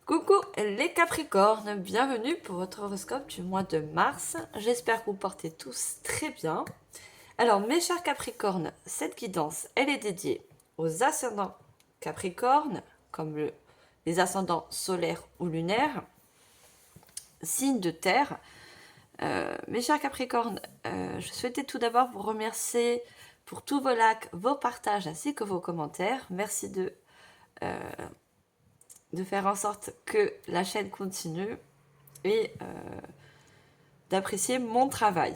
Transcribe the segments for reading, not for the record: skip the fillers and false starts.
Coucou les Capricornes, bienvenue pour votre horoscope du mois de mars. J'espère que vous portez tous très bien. Alors mes chers Capricornes, cette guidance, elle est dédiée aux ascendants Capricornes, comme les ascendants solaires ou lunaires, signes de terre. Mes chers Capricornes, je souhaitais tout d'abord vous remercier pour tous vos likes, vos partages ainsi que vos commentaires. Merci de faire en sorte que la chaîne continue et d'apprécier mon travail.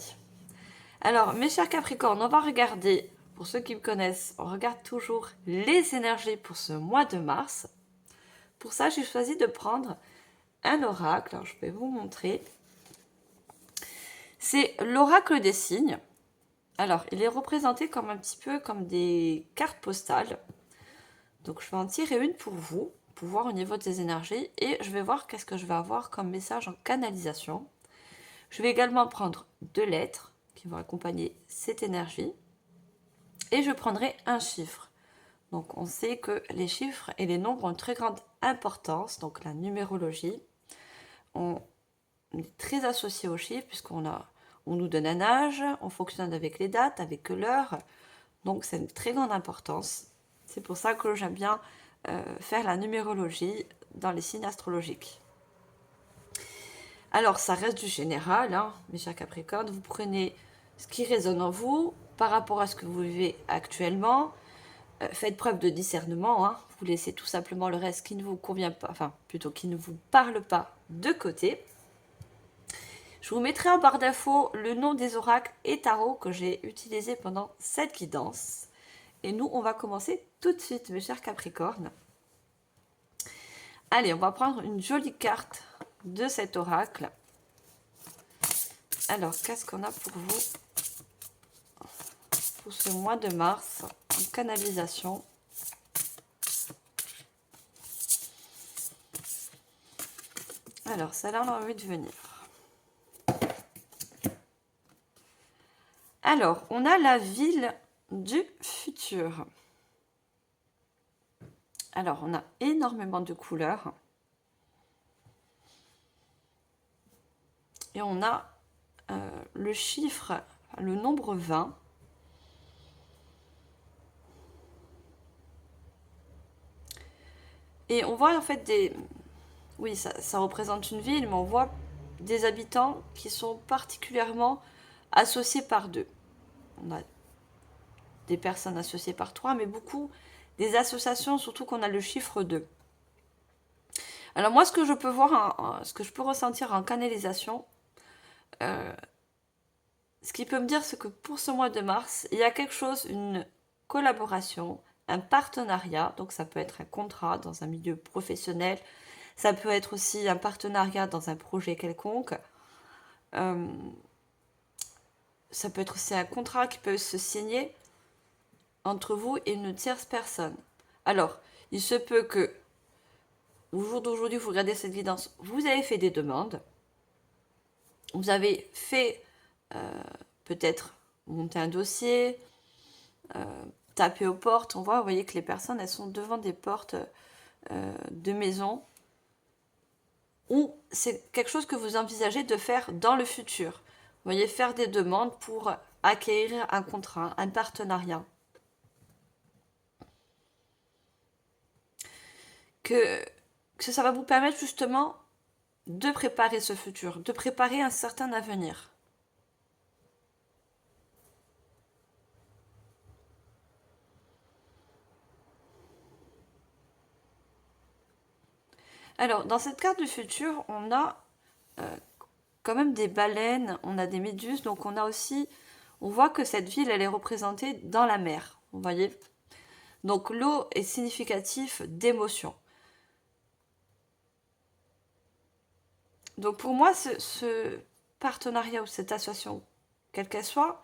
Alors, mes chers Capricornes, on va regarder, pour ceux qui me connaissent, on regarde toujours les énergies pour ce mois de mars. Pour ça, j'ai choisi de prendre un oracle. Alors, je vais vous montrer. C'est l'oracle des signes. Alors, il est représenté comme un petit peu comme des cartes postales. Donc, je vais en tirer une pour vous, pour voir au niveau des énergies. Et je vais voir qu'est-ce que je vais avoir comme message en canalisation. Je vais également prendre 2 lettres qui vont accompagner cette énergie. Et je prendrai un chiffre. Donc on sait que les chiffres et les nombres ont une très grande importance. Donc la numérologie, on est très associé aux chiffres on nous donne un âge, on fonctionne avec les dates, avec l'heure. Donc c'est une très grande importance. C'est pour ça que j'aime bien faire la numérologie dans les signes astrologiques. Alors ça reste du général, hein, mes chers Capricornes. Vous prenez ce qui résonne en vous par rapport à ce que vous vivez actuellement. Faites preuve de discernement, hein. Vous laissez tout simplement le reste qui ne vous convient pas, enfin plutôt qui ne vous parle pas de côté. Je vous mettrai en barre d'infos le nom des oracles et tarots que j'ai utilisés pendant cette guidance. Et nous, on va commencer tout de suite, mes chers Capricornes. Allez, on va prendre une jolie carte de cet oracle. Alors, qu'est-ce qu'on a pour vous pour ce mois de mars en canalisation? Alors, ça a envie de venir. Alors, on a la ville du futur. Alors, on a énormément de couleurs. Et on a le chiffre, le nombre 20. Et on voit en fait des... Oui, ça représente une ville, mais on voit des habitants qui sont particulièrement associés par 2. On a des personnes associées par 3, mais beaucoup des associations, surtout qu'on a le chiffre 2. Alors moi, ce que je peux voir, ce que je peux ressentir en canalisation, ce qui peut me dire, c'est que pour ce mois de mars, il y a quelque chose, une collaboration, un partenariat. Donc ça peut être un contrat dans un milieu professionnel, ça peut être aussi un partenariat dans un projet quelconque. Ça peut être aussi un contrat qui peut se signer entre vous et une tierce personne. Alors, il se peut que, au jour d'aujourd'hui, vous regardez cette guidance, vous avez fait des demandes, vous avez fait peut-être monter un dossier, taper aux portes. On voit, vous voyez que les personnes, elles sont devant des portes de maison, ou c'est quelque chose que vous envisagez de faire dans le futur. Vous voyez, faire des demandes pour acquérir un contrat, un partenariat. Que ça va vous permettre justement de préparer ce futur, de préparer un certain avenir. Alors, dans cette carte du futur, on a quand même des baleines, on a des méduses, donc on voit que cette ville, elle est représentée dans la mer, vous voyez. Donc l'eau est significatif d'émotion. Donc pour moi, ce partenariat ou cette association, quelle qu'elle soit,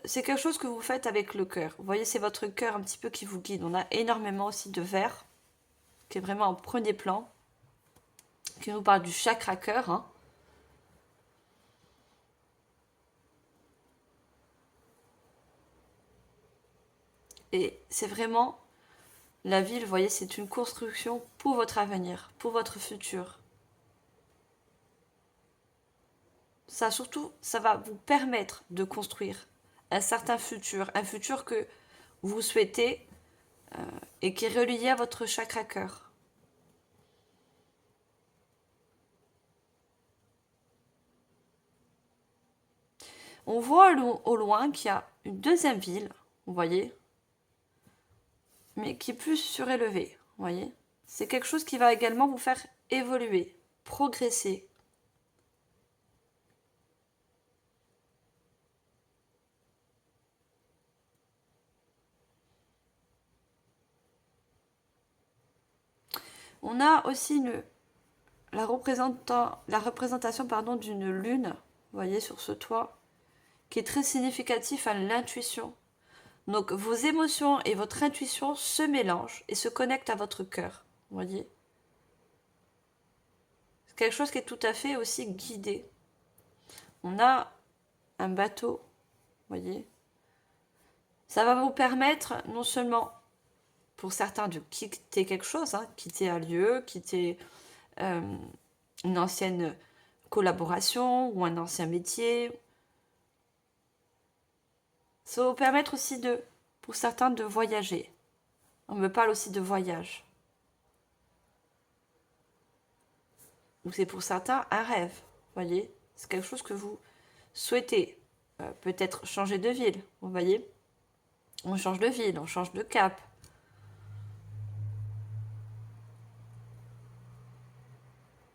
c'est quelque chose que vous faites avec le cœur. Vous voyez, c'est votre cœur un petit peu qui vous guide. On a énormément aussi de vert, qui est vraiment en premier plan, qui nous parle du chakra cœur, hein. Et c'est vraiment La ville, vous voyez, c'est une construction pour votre avenir, pour votre futur. Ça, surtout, ça va vous permettre de construire un certain futur, un futur que vous souhaitez et qui est relié à votre chakra cœur. On voit au loin qu'il y a une deuxième ville, vous voyez, mais qui est plus surélevée, vous voyez. C'est quelque chose qui va également vous faire évoluer, progresser. On a aussi la représentation d'une lune, vous voyez, sur ce toit, qui est très significatif à l'intuition. Donc vos émotions et votre intuition se mélangent et se connectent à votre cœur, vous voyez. C'est quelque chose qui est tout à fait aussi guidé. On a un bateau, vous voyez. Ça va vous permettre non seulement pour certains de quitter quelque chose, hein, quitter un lieu, quitter une ancienne collaboration ou un ancien métier. Ça va vous permettre aussi pour certains de voyager. On me parle aussi de voyage. Ou c'est pour certains un rêve, vous voyez. C'est quelque chose que vous souhaitez. Peut-être changer de ville, vous voyez. On change de ville, on change de cap.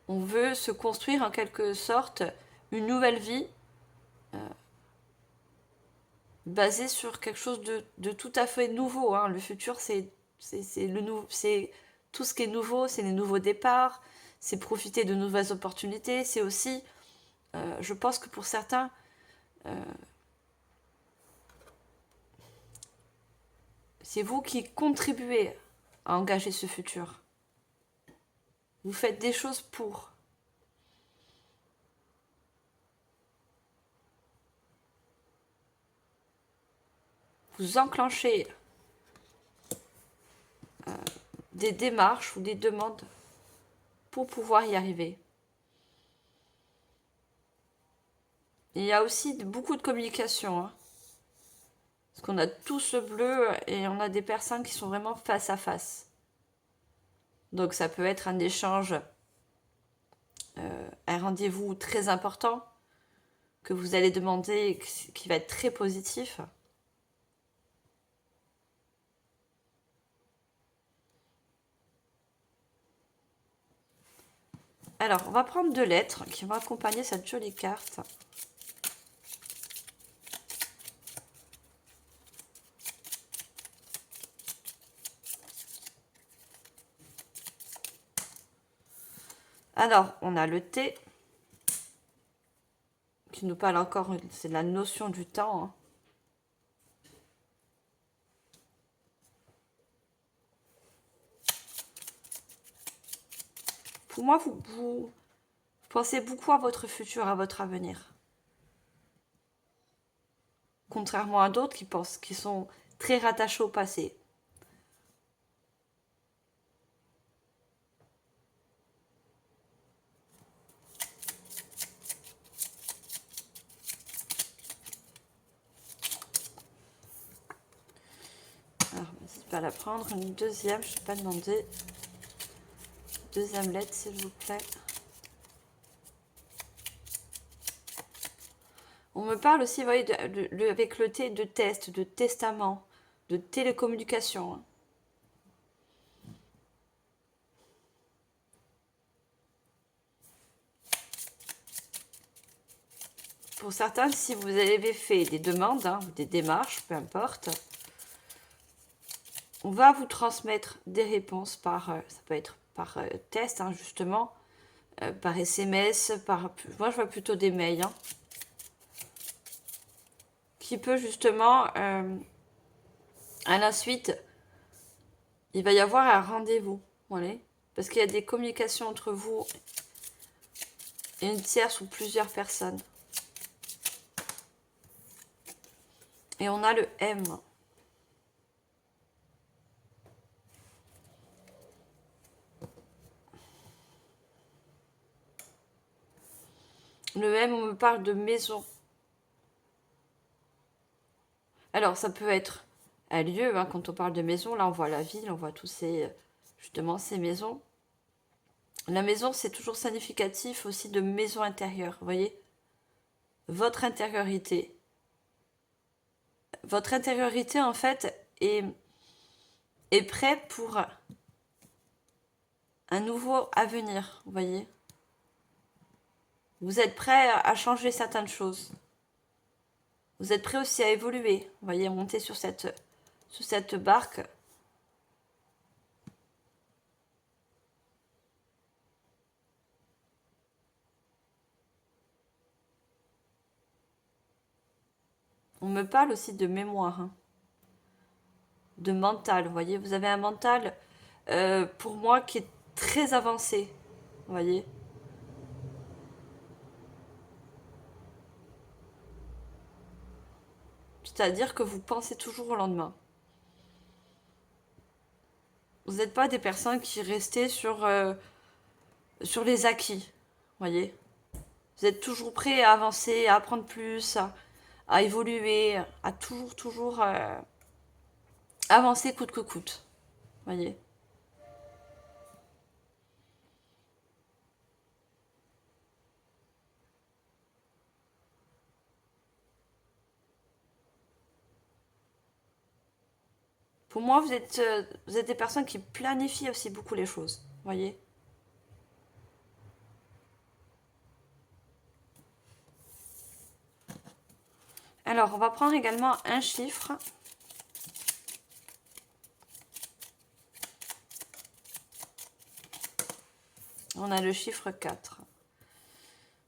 On veut se construire en quelque sorte une nouvelle vie basée sur quelque chose de tout à fait nouveau. Hein. Le futur, c'est tout ce qui est nouveau, c'est les nouveaux départs, c'est profiter de nouvelles opportunités, c'est aussi, je pense que pour certains, c'est vous qui contribuez à engager ce futur. Vous faites des choses pour. Vous enclenchez des démarches ou des demandes pour pouvoir y arriver. Il y a aussi beaucoup de communication. Hein. Parce qu'on a tous le bleu et on a des personnes qui sont vraiment face à face. Donc ça peut être un échange, un rendez-vous très important que vous allez demander qui va être très positif. Alors, on va prendre 2 lettres qui vont accompagner cette jolie carte. Alors, on a le T, qui nous parle encore, c'est la notion du temps. Hein. Pour moi, vous pensez beaucoup à votre futur, à votre avenir. Contrairement à d'autres qui sont très rattachés au passé. Alors, n'hésitez pas à la prendre. Une deuxième, je ne sais pas demander. Deuxième lettre, s'il vous plaît. On me parle aussi, vous voyez, avec le T, de test, de testament, de télécommunication. Hein. Pour certains, si vous avez fait des demandes, hein, des démarches, peu importe, on va vous transmettre des réponses ça peut être par test, hein, justement, par SMS, moi je vois plutôt des mails, hein, qui peut justement, à la suite, il va y avoir un rendez-vous, voilà, parce qu'il y a des communications entre vous et une tierce ou plusieurs personnes. Et on a le M. Le M, on me parle de maison. Alors, ça peut être un lieu, hein, quand on parle de maison, là on voit la ville, on voit tous ces, justement, ces maisons. La maison, c'est toujours significatif aussi de maison intérieure, vous voyez? Votre intériorité. Votre intériorité, en fait, est prête pour un nouveau avenir, vous voyez? Vous êtes prêt à changer certaines choses. Vous êtes prêt aussi à évoluer, vous voyez, monter sur cette barque. On me parle aussi de mémoire, hein, de mental, vous voyez. Vous avez un mental, pour moi, qui est très avancé, vous voyez. C'est-à-dire que vous pensez toujours au lendemain. Vous n'êtes pas des personnes qui restaient sur les acquis, vous voyez. Vous êtes toujours prêt à avancer, à apprendre plus, à évoluer, à toujours avancer coûte que coûte, vous voyez. Pour moi, vous êtes des personnes qui planifient aussi beaucoup les choses, vous voyez. Alors, on va prendre également un chiffre. On a le chiffre 4.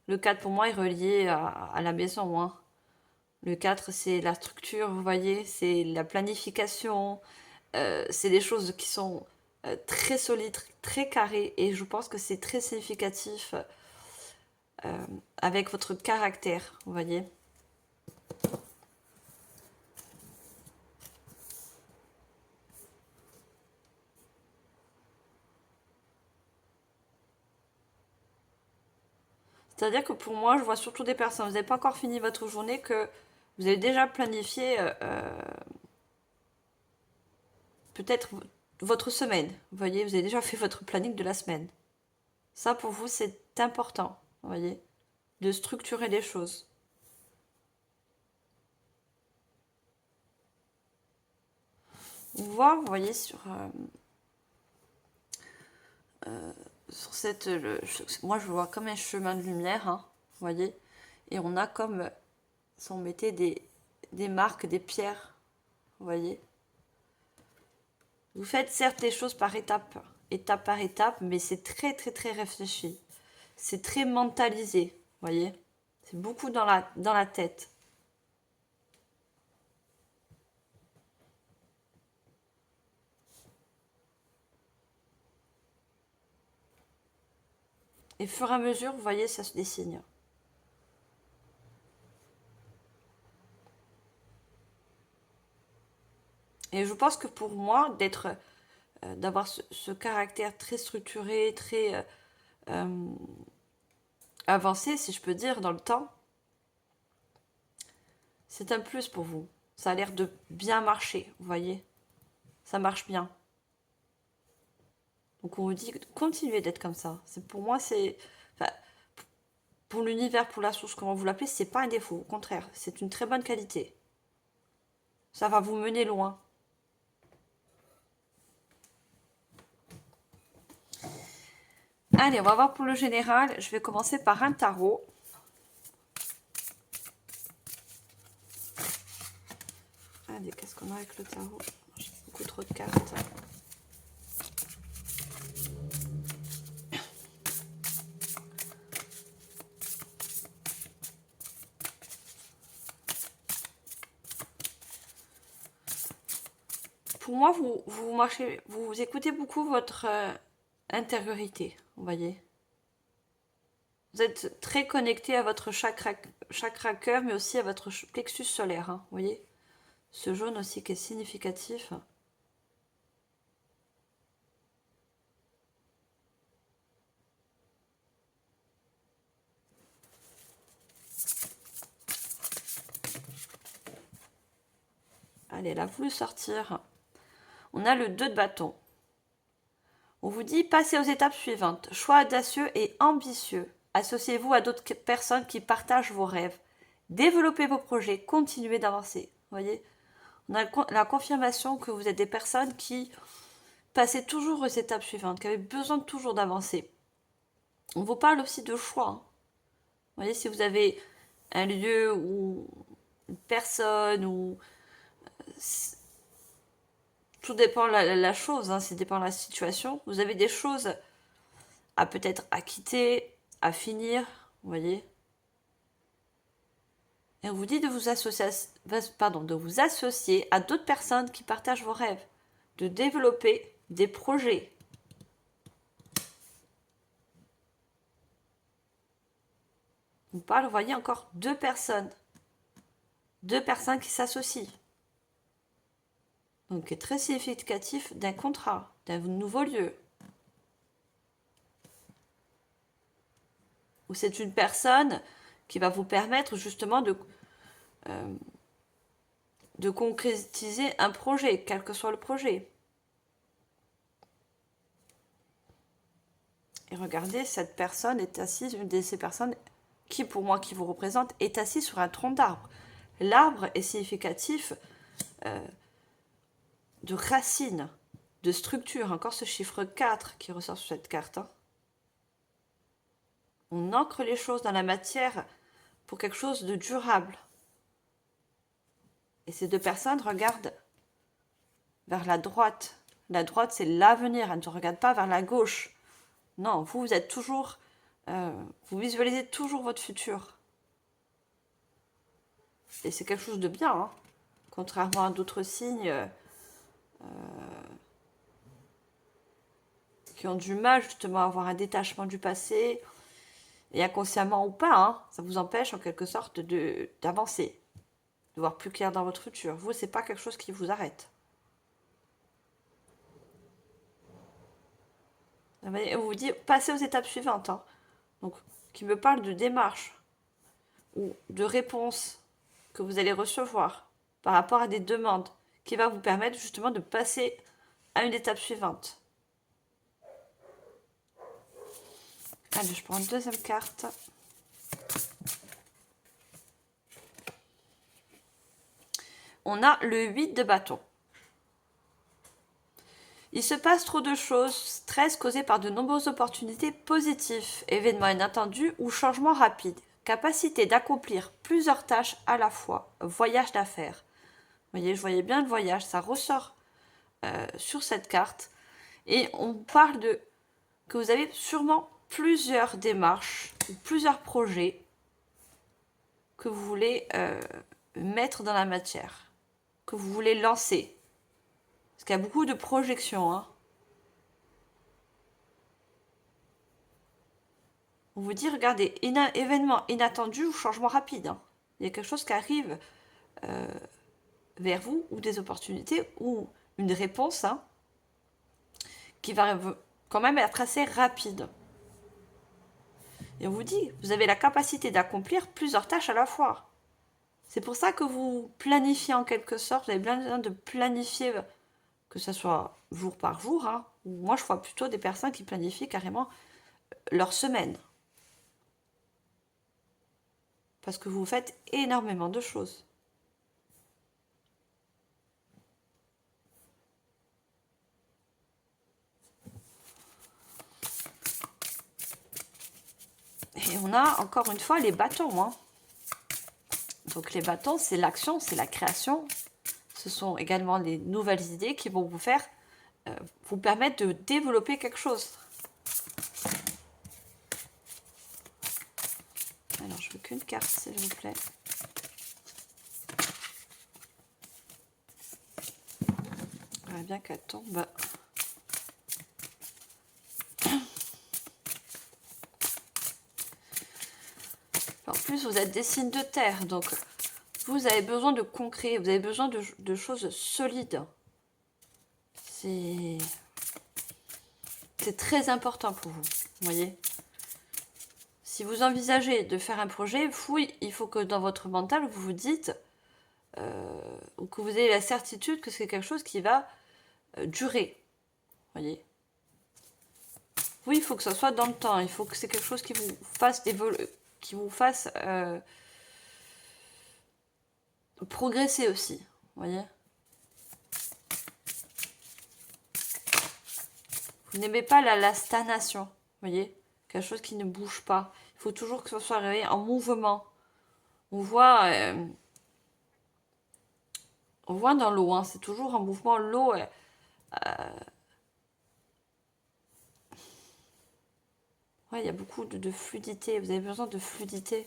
Le 4, pour moi, est relié à la maison, hein. Le 4, c'est la structure, vous voyez, c'est la planification, c'est des choses qui sont très solides, très carrées, et je pense que c'est très significatif avec votre caractère, vous voyez. C'est-à-dire que pour moi, je vois surtout des personnes, vous n'avez pas encore fini votre journée, que vous avez déjà planifié peut-être votre semaine, vous voyez, vous avez déjà fait votre planning de la semaine. Ça, pour vous, c'est important, vous voyez, de structurer les choses. On voit, vous voyez, sur cette... moi, je vois comme un chemin de lumière, hein, vous voyez, et on a comme si on mettait des marques, des pierres, vous voyez. Vous faites certes les choses par étapes, étape par étape, mais c'est très, très, très réfléchi. C'est très mentalisé, vous voyez. C'est beaucoup dans la tête. Et au fur et à mesure, vous voyez, ça se dessine. Et je pense que pour moi, d'avoir ce caractère très structuré, très avancé, si je peux dire, dans le temps, c'est un plus pour vous. Ça a l'air de bien marcher, vous voyez. Ça marche bien. Donc on vous dit, continuez d'être comme ça. C'est pour moi, c'est... Enfin, pour l'univers, pour la source, comment vous l'appelez, c'est pas un défaut. Au contraire, c'est une très bonne qualité. Ça va vous mener loin. Allez, on va voir pour le général. Je vais commencer par un tarot. Allez, qu'est-ce qu'on a avec le tarot? J'ai beaucoup trop de cartes. Pour moi, vous marchez, vous écoutez beaucoup votre intériorité, vous voyez. Vous êtes très connecté à votre chakra cœur, mais aussi à votre plexus solaire, hein, vous voyez. Ce jaune aussi qui est significatif. Allez, elle a voulu sortir. On a le 2 de bâton. On vous dit, passez aux étapes suivantes. Choix audacieux et ambitieux. Associez-vous à d'autres personnes qui partagent vos rêves. Développez vos projets, continuez d'avancer. Vous voyez, on a la confirmation que vous êtes des personnes qui passez toujours aux étapes suivantes, qui avez besoin toujours d'avancer. On vous parle aussi de choix. Hein. Vous voyez, si vous avez un lieu ou une personne ou... Tout dépend la chose, hein, ça dépend de la situation. Vous avez des choses à peut-être à quitter, à finir, vous voyez. Et on vous dit de vous associer à d'autres personnes qui partagent vos rêves, de développer des projets. On parle, vous voyez, encore deux personnes qui s'associent. Donc, c'est très significatif d'un contrat, d'un nouveau lieu. Ou c'est une personne qui va vous permettre justement de concrétiser un projet, quel que soit le projet. Et regardez, cette personne est assise, une de ces personnes qui, pour moi, qui vous représente, est assise sur un tronc d'arbre. L'arbre est significatif de racines, de structure. Encore ce chiffre 4 qui ressort sur cette carte. Hein. On ancre les choses dans la matière pour quelque chose de durable. Et ces deux personnes regardent vers la droite. La droite, c'est l'avenir. Elle ne regarde pas vers la gauche. Non, vous êtes toujours... vous visualisez toujours votre futur. Et c'est quelque chose de bien. Hein. Contrairement à d'autres signes qui ont du mal justement à avoir un détachement du passé. Et inconsciemment ou pas, hein, ça vous empêche en quelque sorte d'avancer. De voir plus clair dans votre futur. Vous, c'est pas quelque chose qui vous arrête. On vous dit, passez aux étapes suivantes. Hein. Donc, qui me parle de démarche ou de réponse que vous allez recevoir par rapport à des demandes qui va vous permettre justement de passer à une étape suivante. Allez, je prends une deuxième carte. On a le 8 de bâton. Il se passe trop de choses, stress causé par de nombreuses opportunités positives, événements inattendus ou changements rapides, capacité d'accomplir plusieurs tâches à la fois, voyage d'affaires. Vous voyez, je voyais bien le voyage, ça ressort sur cette carte. Et on parle de que vous avez sûrement plusieurs démarches, ou plusieurs projets que vous voulez mettre dans la matière, que vous voulez lancer. Parce qu'il y a beaucoup de projections. Hein. On vous dit, regardez, événement inattendu ou changement rapide. Hein. Il y a quelque chose qui arrive vers vous, ou des opportunités, ou une réponse hein, qui va quand même être assez rapide. Et on vous dit, vous avez la capacité d'accomplir plusieurs tâches à la fois. C'est pour ça que vous planifiez en quelque sorte, vous avez besoin de planifier, que ce soit jour par jour. Hein. Moi, je vois plutôt des personnes qui planifient carrément leur semaine. Parce que vous faites énormément de choses. Et on a encore une fois les bâtons. Hein. Donc les bâtons, c'est l'action, c'est la création. Ce sont également les nouvelles idées qui vont vous permettre de développer quelque chose. Alors je veux qu'une carte, s'il vous plaît. J'aimerais bien qu'elle tombe. En plus, vous êtes des signes de terre, donc vous avez besoin de concret, vous avez besoin de choses solides. C'est très important pour vous, voyez. Si vous envisagez de faire un projet, il faut que dans votre mental, vous vous dites, ou que vous ayez la certitude que c'est quelque chose qui va durer. Voyez. Oui, il faut que ça soit dans le temps. Il faut que c'est quelque chose qui vous fasse progresser aussi. Voyez. Vous n'aimez pas la stagnation. Voyez. Quelque chose qui ne bouge pas. Il faut toujours que ça soit en mouvement. On voit dans l'eau, hein, c'est toujours en mouvement. L'eau, ouais, il y a beaucoup de fluidité. Vous avez besoin de fluidité.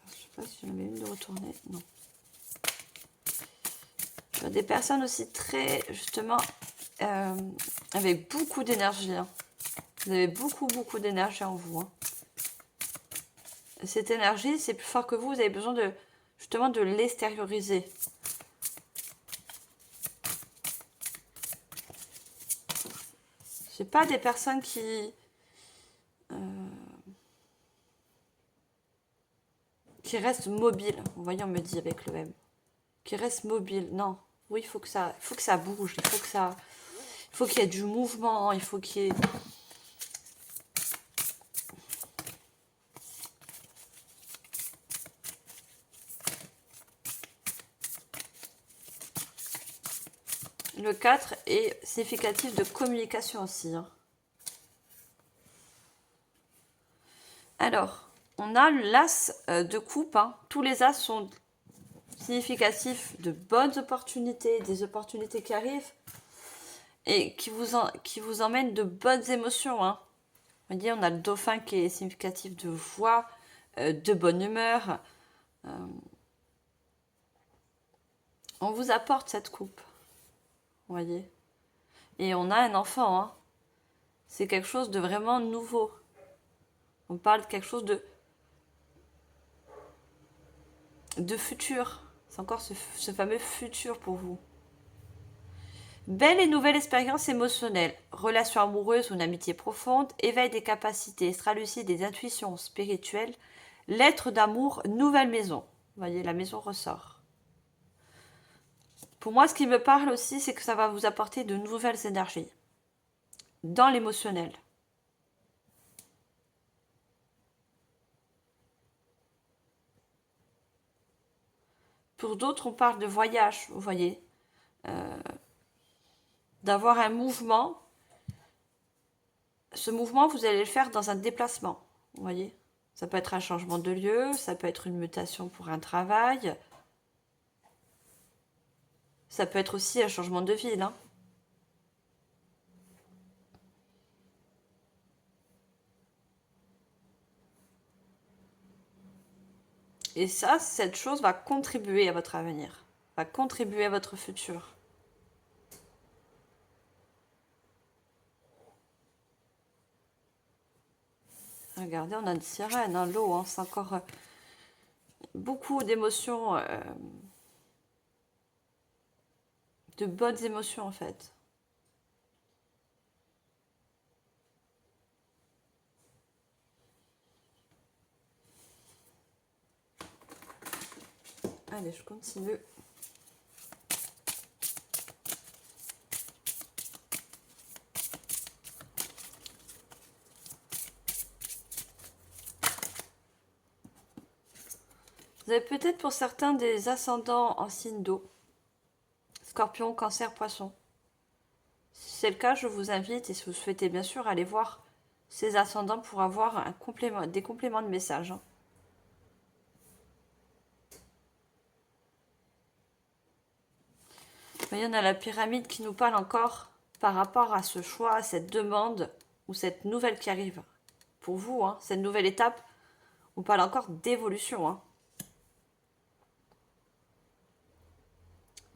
Je sais pas si j'en ai une de retourner. Non. Je vois des personnes aussi très, justement, avec beaucoup d'énergie. Hein. Vous avez beaucoup d'énergie en vous. Hein. Cette énergie, c'est plus fort que vous. Vous avez besoin de, justement, de l'extérioriser. C'est pas des personnes qui restent mobiles. Vous voyez, on me dit avec le M. Qui restent mobiles. Non. Oui, il faut que ça bouge. Il faut qu'il y ait du mouvement. Il faut qu'il y ait... Le 4 est significatif de communication aussi. Hein. Alors, on a l'as de coupe. Hein. Tous les as sont significatifs de bonnes opportunités, des opportunités qui arrivent et qui vous emmènent de bonnes émotions. Hein. Vous voyez, on a le dauphin qui est significatif de joie, de bonne humeur. On vous apporte cette coupe. Vous voyez. Et on a un enfant. Hein. C'est quelque chose de vraiment nouveau. On parle de quelque chose de futur. C'est encore ce fameux futur pour vous. Belle et nouvelle expérience émotionnelle, relation amoureuse ou une amitié profonde, éveil des capacités extra-lucides des intuitions spirituelles, lettre d'amour, nouvelle maison. Vous voyez, la maison ressort. Pour moi, ce qui me parle aussi, c'est que ça va vous apporter de nouvelles énergies dans l'émotionnel. Pour d'autres, on parle de voyage, vous voyez. D'avoir un mouvement. Ce mouvement, vous allez le faire dans un déplacement, vous voyez. Ça peut être un changement de lieu, ça peut être une mutation pour un travail. Ça peut être aussi un changement de ville. Hein. Et ça, cette chose va contribuer à votre avenir, va contribuer à votre futur. Regardez, on a une sirène, hein, l'eau, hein, c'est encore beaucoup d'émotions, de bonnes émotions en fait. Allez, je continue. Vous avez peut-être pour certains des ascendants en signe d'eau. Scorpion, cancer, poisson. Si c'est le cas, je vous invite, et si vous souhaitez bien sûr, aller voir ces ascendants pour avoir des compléments de messages. Hein. Vous voyez, on a la pyramide qui nous parle encore par rapport à ce choix, à cette demande ou cette nouvelle qui arrive. Pour vous, hein, cette nouvelle étape, on parle encore d'évolution. Hein.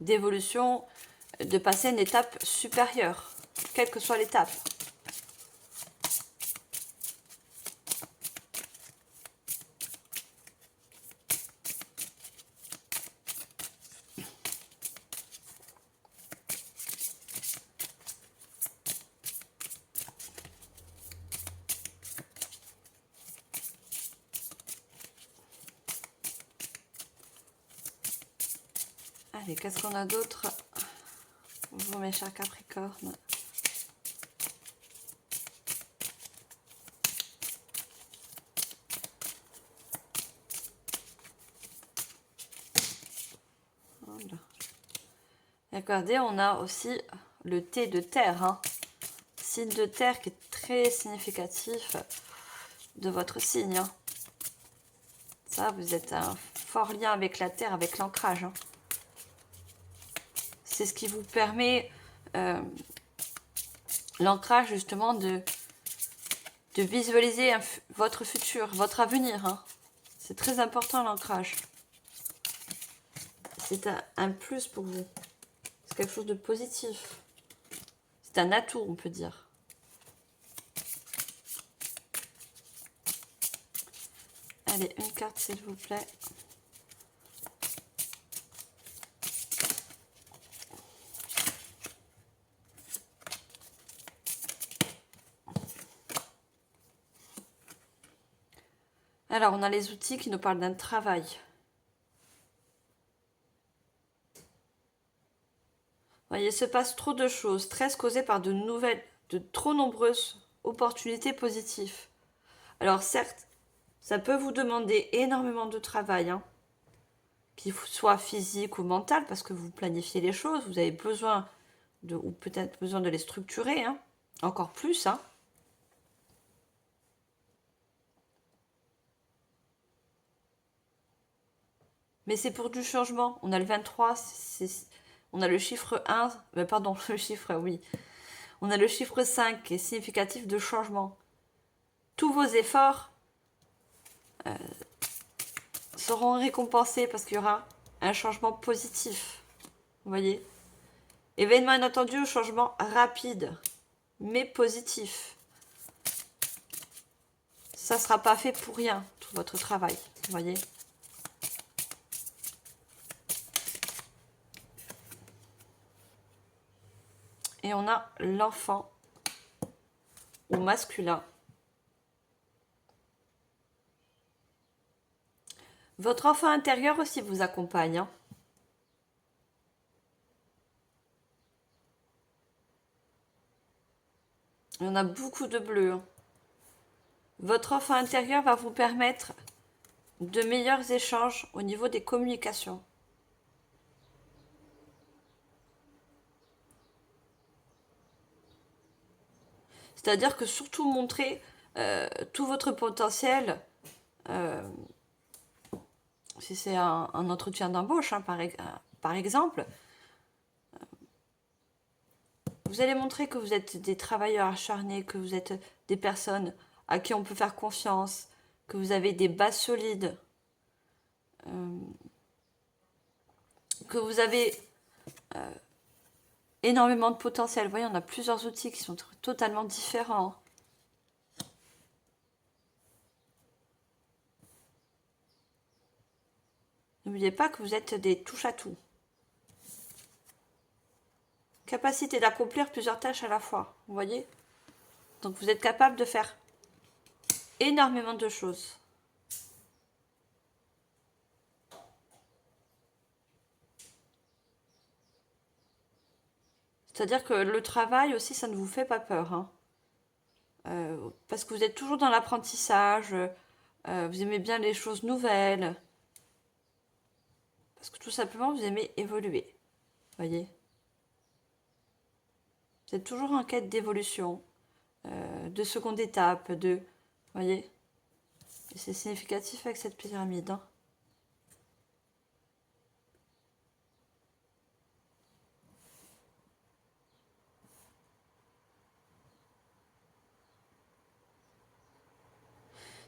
D'évolution, de passer à une étape supérieure, quelle que soit l'étape. Allez, qu'est-ce qu'on a d'autre? Vous, mes chers Capricornes. Voilà. Et regardez, on a aussi le thé de terre, hein. Signe de terre qui est très significatif de votre signe, hein. Ça, vous êtes un fort lien avec la terre, avec l'ancrage, hein. C'est ce qui vous permet l'ancrage justement de visualiser votre futur, votre avenir, hein. C'est très important l'ancrage. C'est un plus pour vous. C'est quelque chose de positif. C'est un atout, on peut dire. Allez, une carte s'il vous plaît. Alors, on a les outils qui nous parlent d'un travail. Voyez, il se passe trop de choses. Stress causé par de trop nombreuses opportunités positives. Alors certes, ça peut vous demander énormément de travail, hein, qu'il soit physique ou mental, parce que vous planifiez les choses, vous avez besoin ou peut-être besoin de les structurer, hein, encore plus, hein. Mais c'est pour du changement. On a le 23, on a le chiffre 1, pardon, le chiffre, oui. On a le chiffre 5 qui est significatif de changement. Tous vos efforts seront récompensés parce qu'il y aura un changement positif. Vous voyez? Événement inattendu au changement rapide, mais positif. Ça ne sera pas fait pour rien, tout votre travail. Vous voyez? Et on a l'enfant au masculin. Votre enfant intérieur aussi vous accompagne, hein. Il y en a beaucoup de bleu, hein. Votre enfant intérieur va vous permettre de meilleurs échanges au niveau des communications. C'est-à-dire que surtout montrer tout votre potentiel, si c'est un entretien d'embauche, hein, par exemple, vous allez montrer que vous êtes des travailleurs acharnés, que vous êtes des personnes à qui on peut faire confiance, que vous avez des bases solides, que vous avez énormément de potentiel. Vous voyez, on a plusieurs outils qui sont totalement différents. N'oubliez pas que vous êtes des touche-à-tout. Capacité d'accomplir plusieurs tâches à la fois, vous voyez? Donc vous êtes capable de faire énormément de choses. C'est-à-dire que le travail aussi, ça ne vous fait pas peur, hein. Parce que vous êtes toujours dans l'apprentissage, vous aimez bien les choses nouvelles. Parce que tout simplement, vous aimez évoluer. Voyez? Vous êtes toujours en quête d'évolution, de seconde étape, voyez? Et c'est significatif avec cette pyramide, hein.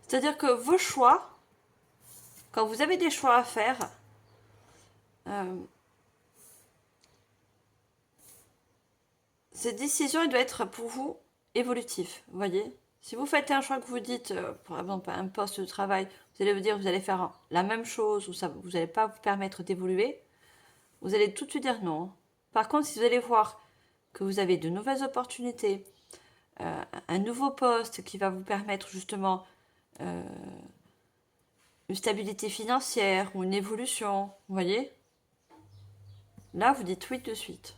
C'est-à-dire que vos choix, quand vous avez des choix à faire, cette décision, elle doit être pour vous évolutive, vous voyez? Si vous faites un choix que vous dites, par exemple, un poste de travail, vous allez vous dire vous allez faire la même chose ou ça, vous n'allez pas vous permettre d'évoluer, vous allez tout de suite dire non. Par contre, si vous allez voir que vous avez de nouvelles opportunités, un nouveau poste qui va vous permettre justement une stabilité financière ou une évolution, vous voyez? Là, vous dites oui de suite.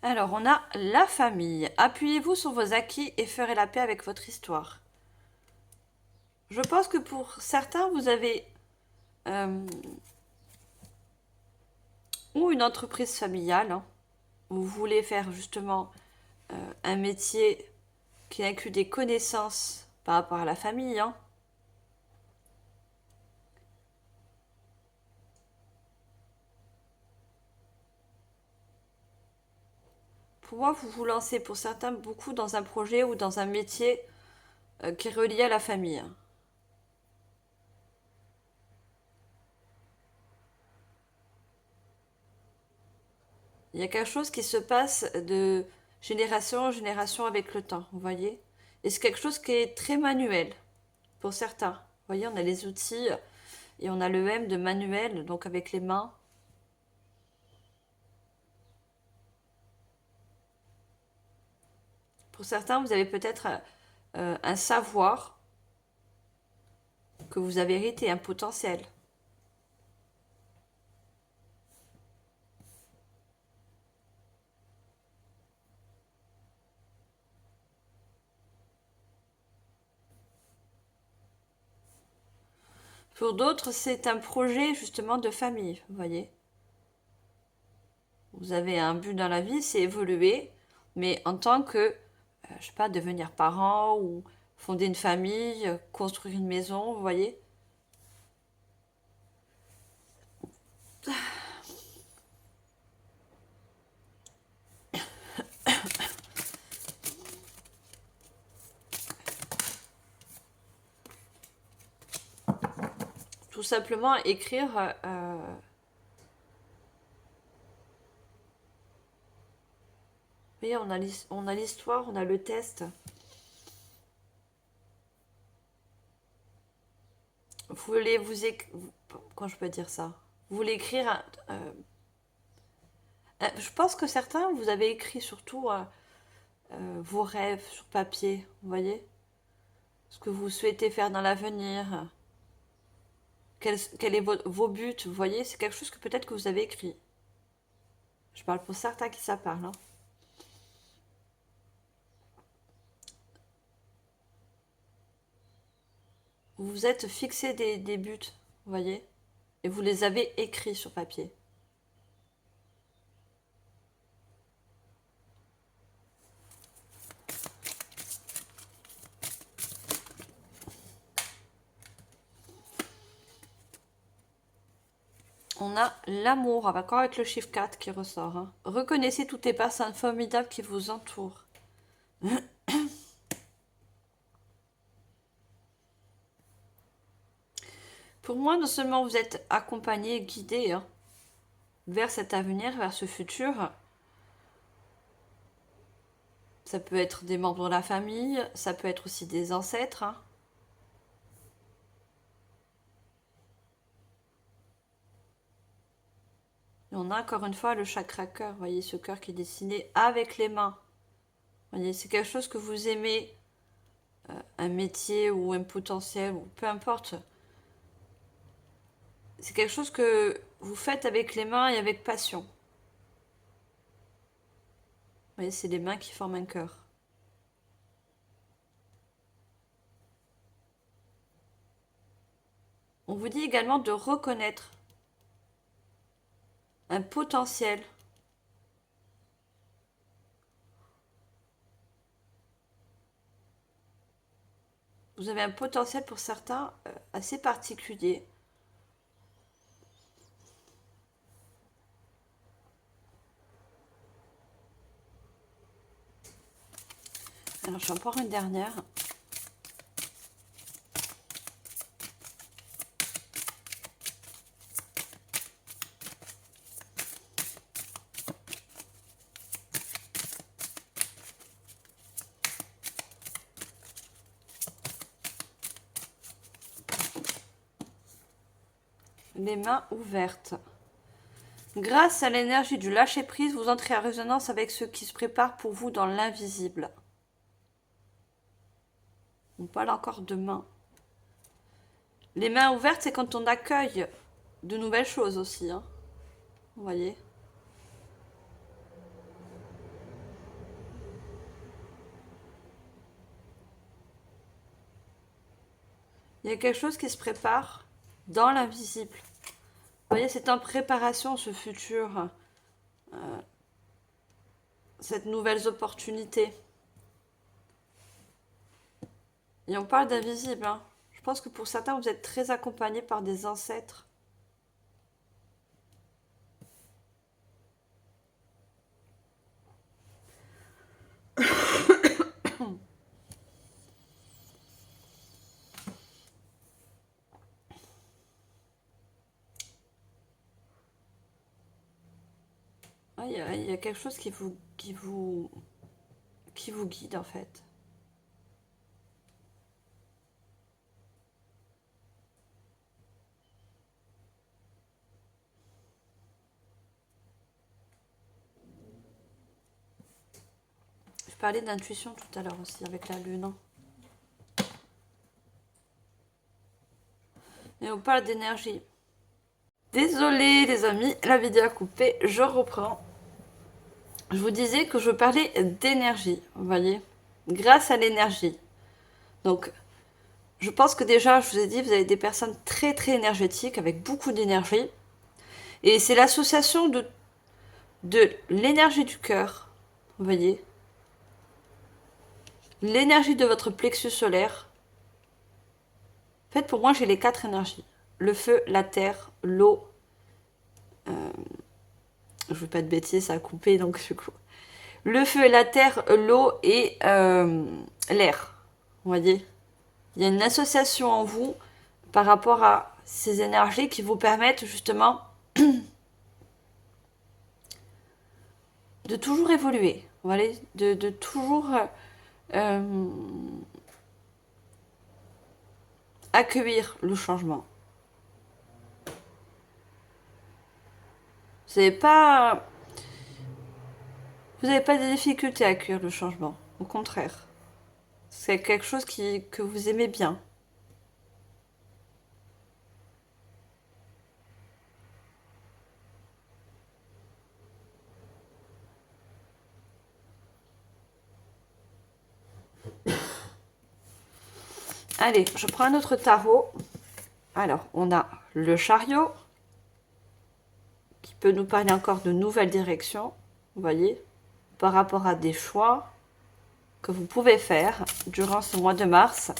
Alors, on a la famille. Appuyez-vous sur vos acquis et ferez la paix avec votre histoire. Je pense que pour certains, vous avez ou une entreprise familiale, hein, où vous voulez faire justement un métier qui inclut des connaissances par rapport à la famille, hein. Pour moi, vous vous lancez pour certains beaucoup dans un projet ou dans un métier qui est relié à la famille. Il y a quelque chose qui se passe de génération en génération avec le temps, vous voyez. Et c'est quelque chose qui est très manuel pour certains. Vous voyez, on a les outils et on a le M de manuel, donc avec les mains. Pour certains, vous avez peut-être un savoir que vous avez hérité, un potentiel. Pour d'autres, c'est un projet justement de famille, vous voyez. Vous avez un but dans la vie, c'est évoluer, mais en tant que, je sais pas, devenir parent ou fonder une famille, construire une maison, vous voyez. Tout simplement écrire. Vous voyez, on a l'histoire, on a le test. Vous voulez Comment je peux dire ça? Vous voulez écrire. Je pense que certains, vous avez écrit surtout vos rêves sur papier, vous voyez? Ce que vous souhaitez faire dans l'avenir. Quel est vos buts, vous voyez? C'est quelque chose que peut-être que vous avez écrit. Je parle pour certains qui ça parle, hein. Vous vous êtes fixé des buts, vous voyez? Et vous les avez écrits sur papier. On a l'amour, encore avec le chiffre 4 qui ressort, hein. Reconnaissez toutes les personnes formidables qui vous entourent. Pour moi, non seulement vous êtes accompagné, guidé, hein, vers cet avenir, vers ce futur. Ça peut être des membres de la famille, ça peut être aussi des ancêtres, hein. Et on a encore une fois le chakra cœur, vous voyez ce cœur qui est dessiné avec les mains. Vous voyez, c'est quelque chose que vous aimez, un métier ou un potentiel, ou peu importe. C'est quelque chose que vous faites avec les mains et avec passion. Vous voyez, c'est les mains qui forment un cœur. On vous dit également de reconnaître un potentiel. Vous avez un potentiel pour certains assez particulier. Alors, je vais en prendre une dernière. Les mains ouvertes. Grâce à l'énergie du lâcher-prise, vous entrez en résonance avec ce qui se prépare pour vous dans l'invisible. On parle encore de mains. Les mains ouvertes, c'est quand on accueille de nouvelles choses aussi. Hein. Vous voyez ? Il y a quelque chose qui se prépare dans l'invisible. Vous voyez, c'est en préparation ce futur, cette nouvelle opportunité. Et on parle d'invisible. Hein. Je pense que pour certains, vous êtes très accompagnés par des ancêtres. Il y a quelque chose qui vous guide en fait. Je parlais d'intuition tout à l'heure aussi avec la lune. Hein. Et on parle d'énergie. Désolée les amis, la vidéo a coupé, je reprends. Je vous disais que je parlais d'énergie, vous voyez, grâce à l'énergie. Donc, je pense que déjà, je vous ai dit, vous avez des personnes très très énergétiques, avec beaucoup d'énergie. Et c'est l'association de l'énergie du cœur, vous voyez, l'énergie de votre plexus solaire. En fait, pour moi, j'ai les 4 énergies. Le feu, la terre, l'eau. Je ne veux pas de bêtises, ça a coupé, donc du coup. Le feu, la terre, l'eau et l'air. Vous voyez ? Il y a une association en vous par rapport à ces énergies qui vous permettent justement de toujours évoluer. Vous voyez ? De toujours accueillir le changement. Vous n'avez pas de difficulté à accueillir le changement. Au contraire. C'est quelque chose que vous aimez bien. Allez, je prends un autre tarot. Alors, on a le chariot qui peut nous parler encore de nouvelles directions, vous voyez, par rapport à des choix que vous pouvez faire durant ce mois de mars.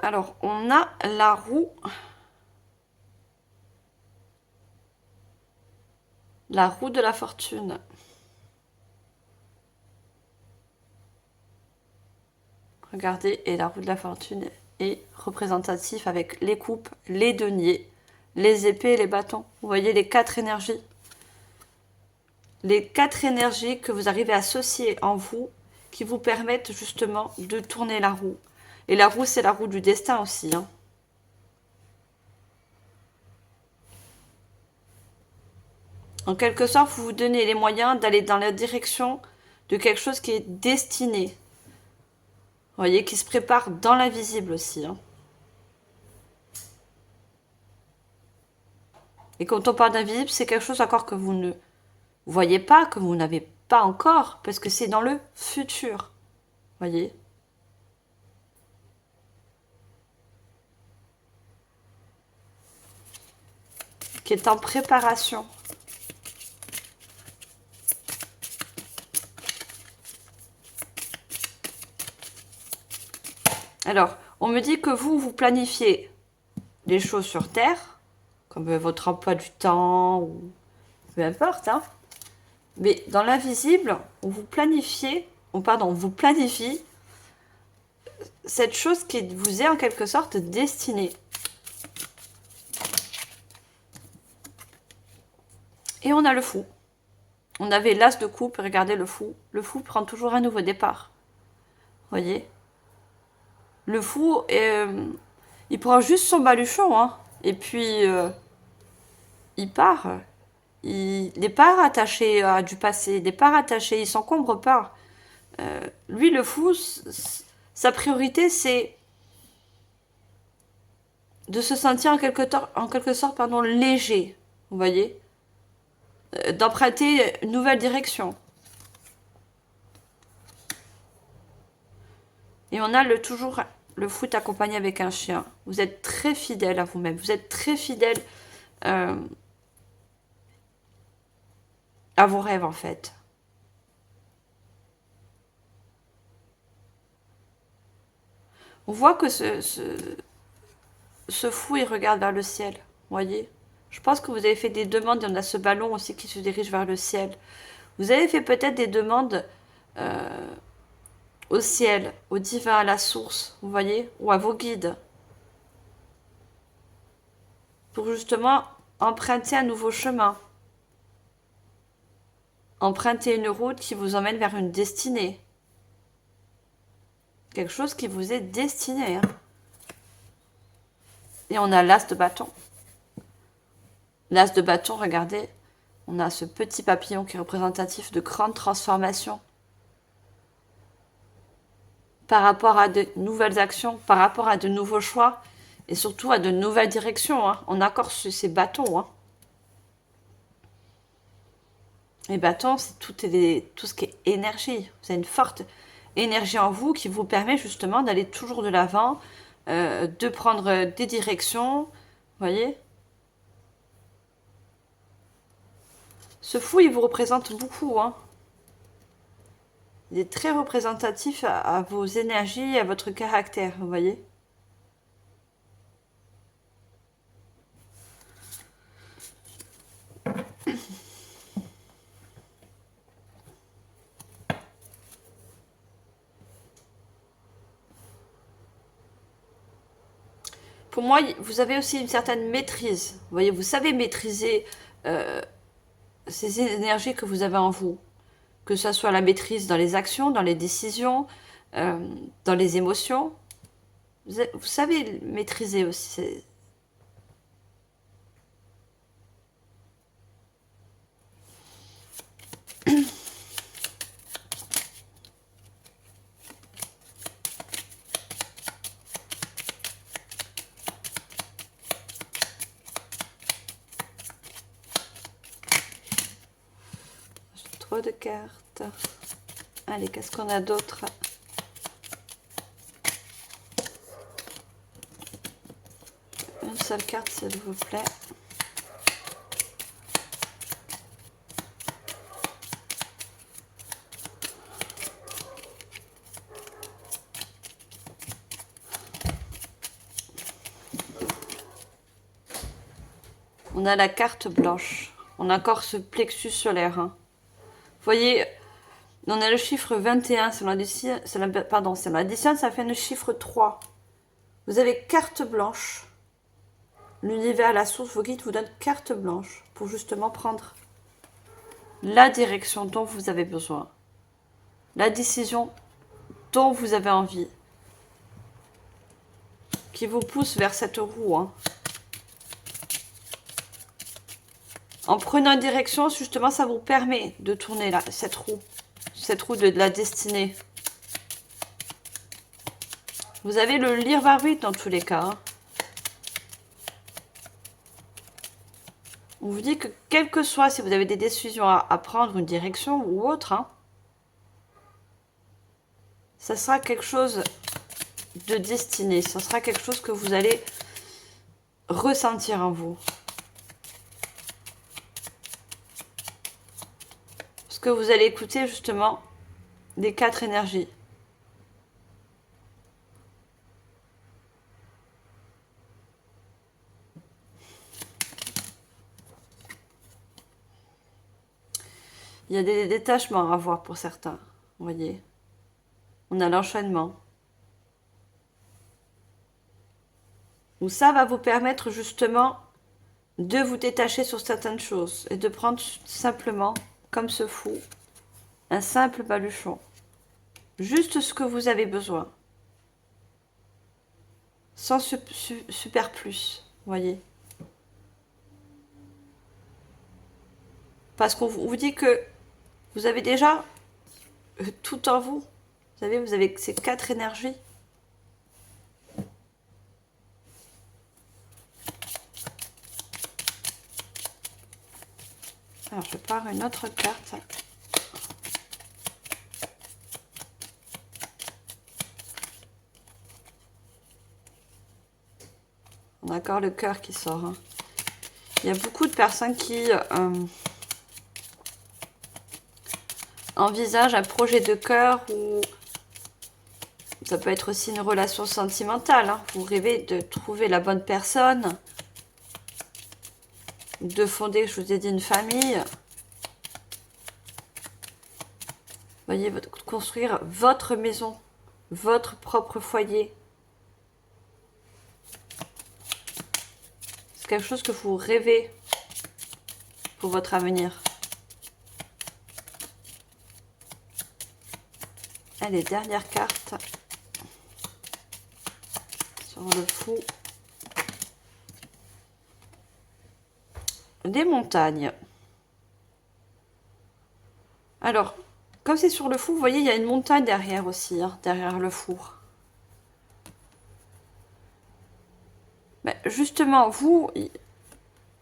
Alors, on a la roue. La roue de la fortune. Regardez, et la roue de la fortune est représentatif avec les coupes, les deniers, les épées et les bâtons. Vous voyez les 4 énergies. Les 4 énergies que vous arrivez à associer en vous qui vous permettent justement de tourner la roue. Et la roue, c'est la roue du destin aussi. Hein. En quelque sorte, vous vous donnez les moyens d'aller dans la direction de quelque chose qui est destiné. Vous voyez, qui se prépare dans l'invisible aussi. Hein. Et quand on parle d'invisible, c'est quelque chose encore que vous ne voyez pas, que vous n'avez pas encore, parce que c'est dans le futur. Vous voyez ? Qui est en préparation. Alors, on me dit que vous planifiez les choses sur Terre, comme votre emploi du temps, ou peu importe, hein. Mais dans l'invisible, on vous planifie cette chose qui vous est en quelque sorte destinée. Et on a le fou. On avait l'as de coupe, regardez le fou. Le fou prend toujours un nouveau départ. Voyez? Le fou, il prend juste son baluchon, hein. Et puis, il part. Il n'est pas rattaché à du passé, il n'est pas rattaché, il s'encombre pas. Lui, le fou, sa priorité, c'est de se sentir en quelque sorte pardon, léger, vous voyez, d'emprunter une nouvelle direction. Et on a toujours le foot accompagné avec un chien. Vous êtes très fidèle à vous-même, vous êtes très fidèle à vos rêves en fait. On voit que ce fou, il regarde vers le ciel, vous voyez. Je pense que vous avez fait des demandes, il y en a ce ballon aussi qui se dirige vers le ciel. Vous avez fait peut-être des demandes au ciel, au divin, à la source, vous voyez, ou à vos guides, pour justement emprunter un nouveau chemin, emprunter une route qui vous emmène vers une destinée, quelque chose qui vous est destiné. Hein. Et on a l'as de bâton. L'as de bâton, regardez, on a ce petit papillon qui est représentatif de grandes transformations par rapport à de nouvelles actions, par rapport à de nouveaux choix, et surtout à de nouvelles directions. Hein. On accorde ces bâtons. Hein. Les bâtons, c'est tout ce qui est énergie. Vous avez une forte énergie en vous qui vous permet justement d'aller toujours de l'avant, de prendre des directions. Vous voyez? Ce fou, il vous représente beaucoup. Hein. Il est très représentatif à vos énergies, à votre caractère, vous voyez? Pour moi, vous avez aussi une certaine maîtrise. Vous voyez, vous savez maîtriser ces énergies que vous avez en vous. Que ce soit la maîtrise dans les actions, dans les décisions, dans les émotions. Vous savez maîtriser aussi. Trop de cartes. Allez, qu'est-ce qu'on a d'autre? Une seule carte, s'il vous plaît. On a la carte blanche. On a encore ce plexus solaire. Hein. Vous voyez, on a le chiffre 21. Si on additionne, ça fait le chiffre 3. Vous avez carte blanche. L'univers, la source, vos guides vous donnent carte blanche pour justement prendre la direction dont vous avez besoin. La décision dont vous avez envie. Qui vous pousse vers cette roue. Hein. En prenant une direction, justement, ça vous permet de tourner là, cette roue de la destinée. Vous avez le libre arbitre dans tous les cas. Hein. On vous dit que quel que soit, si vous avez des décisions à prendre, une direction ou autre, hein, ça sera quelque chose de destiné. Ça sera quelque chose que vous allez ressentir en vous. Que vous allez écouter justement les 4 énergies. Il y a des détachements à avoir pour certains, vous voyez. On a l'enchaînement. Où ça va vous permettre justement de vous détacher sur certaines choses et de prendre simplement, comme ce fou, un simple baluchon. Juste ce que vous avez besoin. Sans superplus, voyez. Parce qu'on vous dit que vous avez déjà tout en vous. Vous savez, vous avez ces 4 énergies. Alors, je pars une autre carte. On a encore le cœur qui sort. Hein. Il y a beaucoup de personnes qui envisagent un projet de cœur ou ça peut être aussi une relation sentimentale. Hein. Vous rêvez de trouver la bonne personne, de fonder, je vous ai dit, une famille. Voyez, construire votre maison, votre propre foyer. C'est quelque chose que vous rêvez pour votre avenir. Allez, dernière carte. Sur le fou. Des montagnes. Alors, comme c'est sur le four, vous voyez, il y a une montagne derrière aussi, hein, derrière le four. Mais justement, vous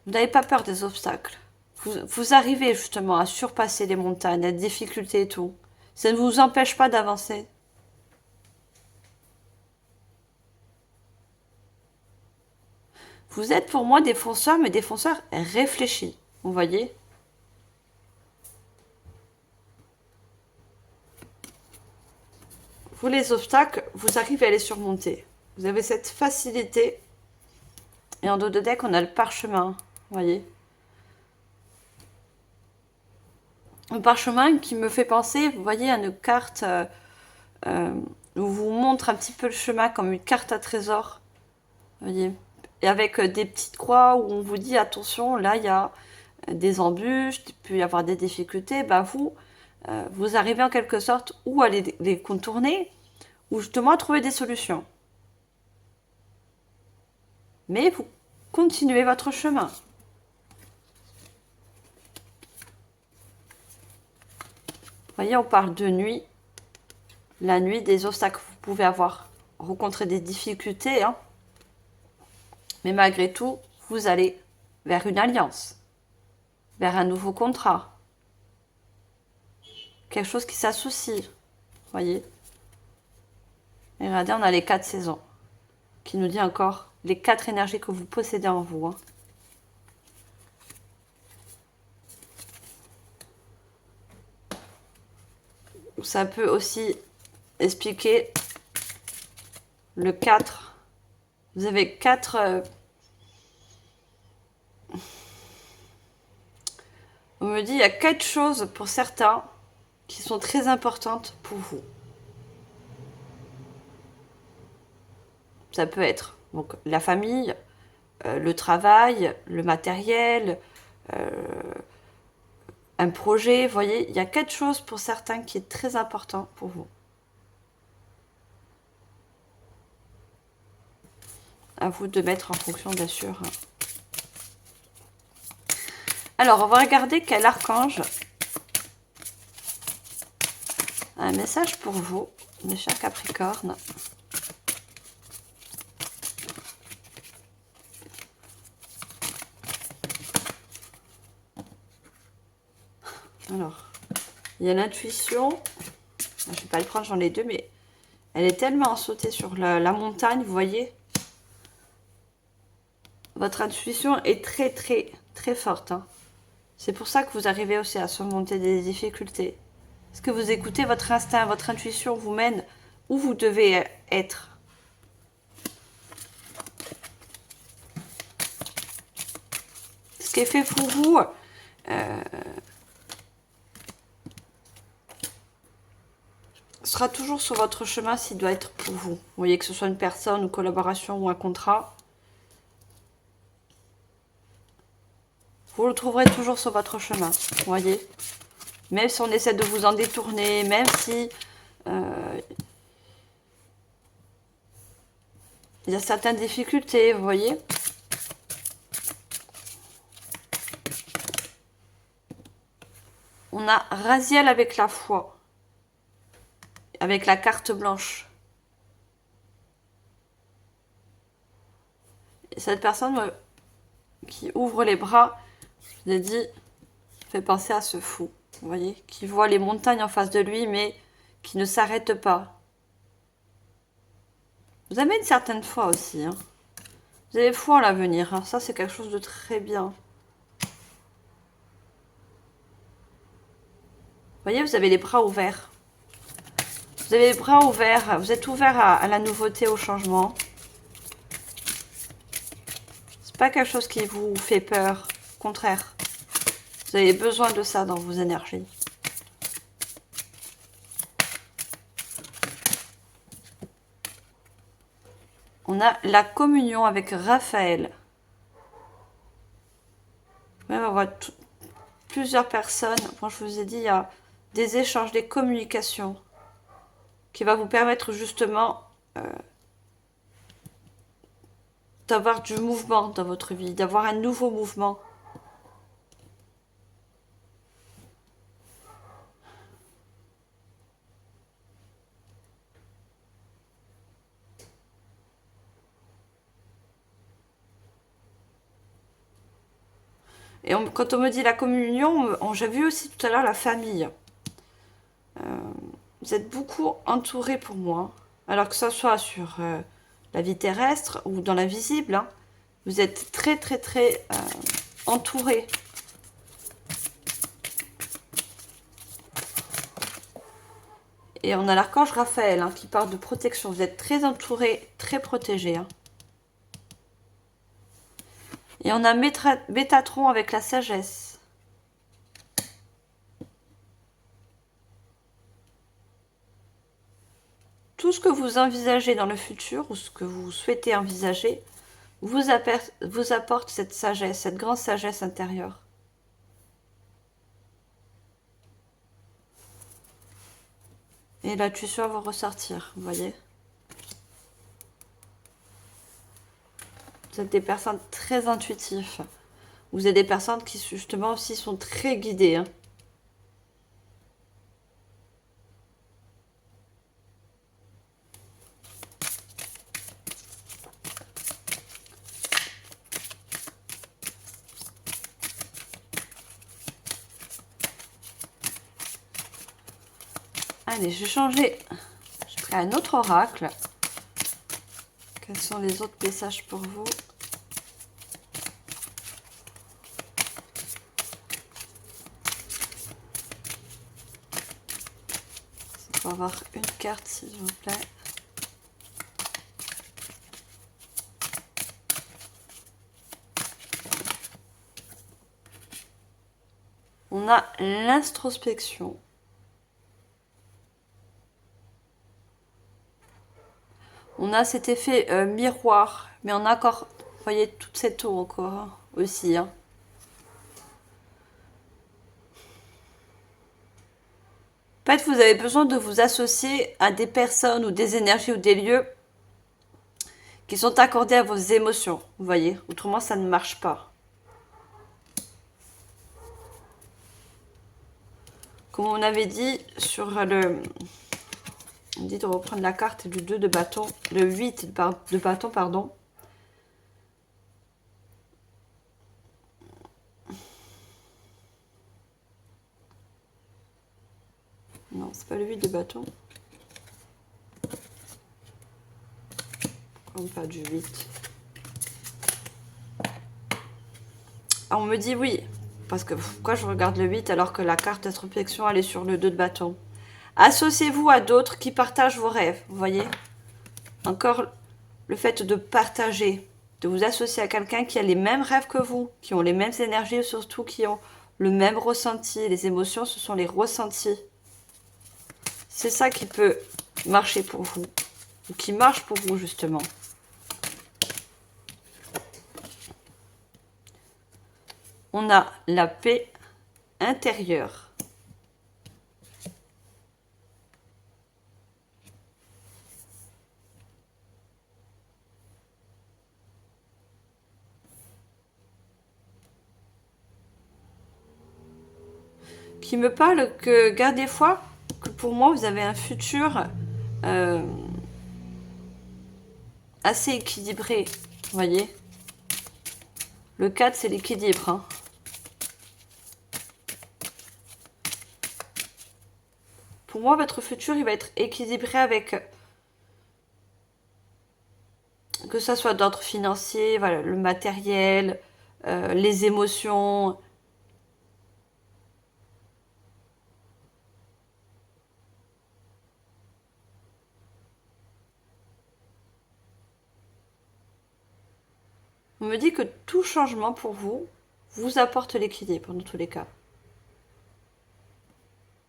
n'avez pas peur des obstacles. Vous arrivez justement à surpasser les montagnes, les difficultés et tout. Ça ne vous empêche pas d'avancer. Vous êtes pour moi des fonceurs, mais des fonceurs réfléchis. Vous voyez ? Vous, les obstacles, vous arrivez à les surmonter. Vous avez cette facilité. Et en dos de deck, on a le parchemin. Vous voyez ? Un parchemin qui me fait penser, vous voyez, à une carte où vous montre un petit peu le chemin comme une carte à trésor. Vous voyez ? Et avec des petites croix où on vous dit attention, là il y a des embûches, il peut y avoir des difficultés. Ben vous arrivez en quelque sorte ou à les contourner ou justement à trouver des solutions. Mais vous continuez votre chemin. Vous voyez, on parle de nuit. La nuit, des obstacles. Vous pouvez avoir rencontré des difficultés, hein. Mais malgré tout, vous allez vers une alliance, vers un nouveau contrat. Quelque chose qui s'associe, vous voyez. Et regardez, on a les 4 saisons, qui nous dit encore les 4 énergies que vous possédez en vous. Hein. Ça peut aussi expliquer le 4. Vous avez 4... On me dit il y a 4 choses pour certains qui sont très importantes pour vous. Ça peut être donc, la famille, le travail, le matériel, un projet. Vous voyez, il y a 4 choses pour certains qui est très important pour vous. À vous de mettre en fonction, bien sûr. Alors, on va regarder quel archange a un message pour vous, mes chers Capricornes. Alors, il y a l'intuition. Je ne vais pas le prendre, j'en ai 2, mais elle est tellement sautée sur la montagne, vous voyez. Votre intuition est très, très, très forte. Hein. C'est pour ça que vous arrivez aussi à surmonter des difficultés. Parce que vous écoutez votre instinct, votre intuition vous mène où vous devez être. Ce qui est fait pour vous, sera toujours sur votre chemin s'il doit être pour vous. Vous voyez, que ce soit une personne, une collaboration ou un contrat. Vous le trouverez toujours sur votre chemin, vous voyez. Même si on essaie de vous en détourner, même si Il y a certaines difficultés, vous voyez. On a Raziel avec la foi. Avec la carte blanche. Et cette personne qui ouvre les bras, je l'ai dit, fait penser à ce fou. Vous voyez, qui voit les montagnes en face de lui, mais qui ne s'arrête pas. Vous avez une certaine foi aussi. Hein. Vous avez foi en l'avenir. Hein. Ça, c'est quelque chose de très bien. Vous voyez, vous avez les bras ouverts. Vous avez les bras ouverts. Vous êtes ouvert à la nouveauté, au changement. C'est pas quelque chose qui vous fait peur. Au contraire. Vous avez besoin de ça dans vos énergies. On a la communion avec Raphaël. Même on voit plusieurs personnes. Bon, je vous ai dit, il y a des échanges, des communications qui va vous permettre justement d'avoir du mouvement dans votre vie, d'avoir un nouveau mouvement. Et quand on me dit la communion, j'ai vu aussi tout à l'heure la famille. Vous êtes beaucoup entouré pour moi. Alors que ce soit sur la vie terrestre ou dans l'invisible, hein, vous êtes très très très entouré. Et on a l'archange Raphaël hein, qui parle de protection. Vous êtes très entouré, très protégé. Hein. Et on a Métatron avec la sagesse. Tout ce que vous envisagez dans le futur, ou ce que vous souhaitez envisager, vous apporte cette sagesse, cette grande sagesse intérieure. Et l'intuition va ressortir, vous voyez. Vous êtes des personnes très intuitives. Vous êtes des personnes qui, justement, aussi sont très guidées. Hein. Allez, je vais changer. Je ferai un autre oracle. Quels sont les autres messages pour vous? On va avoir une carte, s'il vous plaît. On a l'introspection. On a cet effet miroir, mais on a encore, vous voyez, toute cette eau encore hein, aussi. Hein. En fait, vous avez besoin de vous associer à des personnes ou des énergies ou des lieux qui sont accordés à vos émotions, vous voyez. Autrement, ça ne marche pas. Comme on avait dit sur le... On dit de reprendre la carte du 2 de bâton, le 8 de bâton, pardon. Non, c'est pas le 8 de bâton. Comme pas du 8. Ah, on me dit oui. Parce que pourquoi je regarde le 8 alors que la carte d'introspection elle est sur le 2 de bâton. Associez-vous à d'autres qui partagent vos rêves, vous voyez. Encore le fait de partager, de vous associer à quelqu'un qui a les mêmes rêves que vous, qui ont les mêmes énergies et surtout qui ont le même ressenti. Les émotions, ce sont les ressentis. C'est ça qui peut marcher pour vous, ou qui marche pour vous justement. On a la paix intérieure. qui me parle que, gardez foi, que pour moi, vous avez un futur assez équilibré, vous voyez. Le 4, c'est l'équilibre, hein. Pour moi, votre futur, il va être équilibré avec, que ça soit d'ordre financier, voilà, le matériel, les émotions. On me dit que tout changement pour vous, vous apporte l'équilibre dans tous les cas.